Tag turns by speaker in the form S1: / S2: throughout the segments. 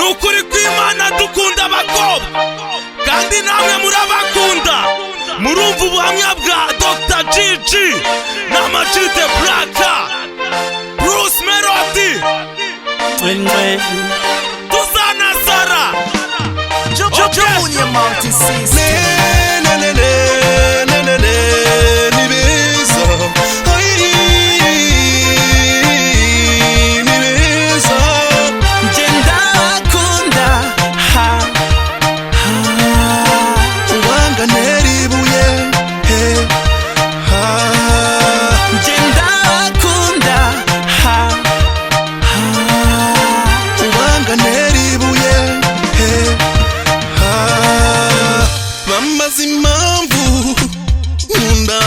S1: nukuri kw'Imana dukunda abakobwa kandi namwe murabakunda. Murumva ubuhamya bwa Dr. Gigi na Majide Blaka, Bruce Melody, Tuzana Sara,
S2: Junior Mountain System.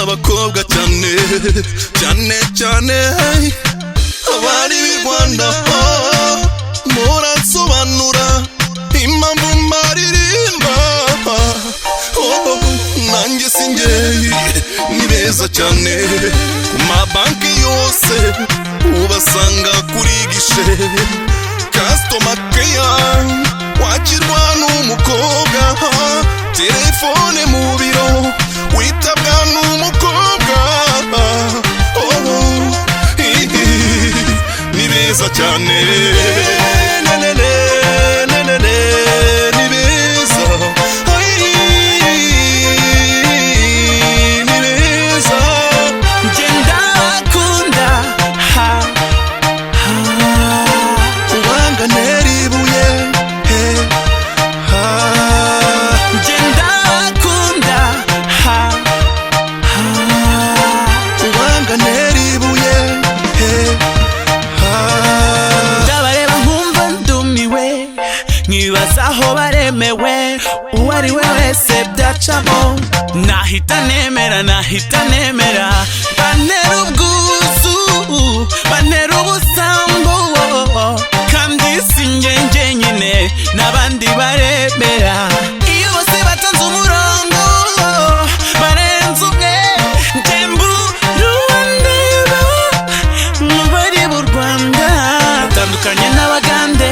S3: abakobwa cyane cyane abari b'i Rwanda muransobanura impamvu maririmba. Nanjye sinjye ni beza cyane ku mabanki yose ubasanga kuri gishe customer care, wakirwa n'umukobwa telefone mu biro witabwa n'umukobwa. Ni beza cyane ni beza ni beza
S2: Genda kunda
S3: ubanga neribuye
S2: Genda kunda
S3: ubanga neribuye
S2: ndabareba nkumva ndumiwe nkibaza aho baremewe uwo ari we wese byacamo nahita nemera bantera ubwuzu bantera ubusambo kandi sinjye njyenyine n'abandi baremera. Iyo bose batonze umurongo barenze umwe ruwandeba mubari b'u Rwanda batandukanye n'abagande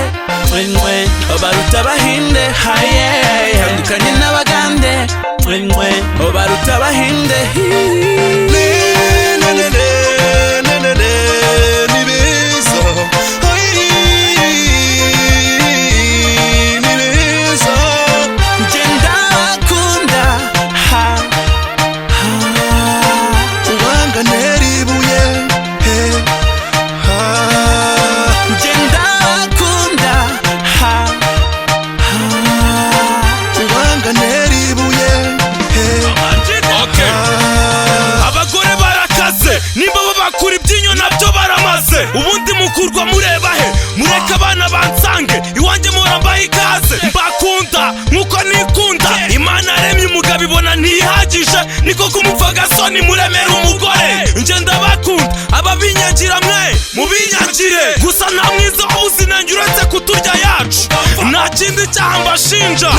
S2: baruta abahinde batandukanye n'abagande baruta abahinde.
S3: ni beza ni beza
S2: Genda kunda
S3: ubanga neribuye
S2: Genda kunda
S3: ubanga neribuye.
S1: Okay. Abagore barakaze nimba babakura ibyinyo nabyo baramaze. Ubundi mukurwa mureba he? Mureka abana bansange iwanjye murambaye ikaze. Mbakunda nkuko nikunda, Imana yaremye umugabo ibona ntihagije, niko kumupfagasoni muremera umugore. Nje ndabakunda ababinyagira mwe mubinyagire, gusa nta mwiza w'ubuzinenge uretse kuturya yacu, nta kindi cyaha mbashinja.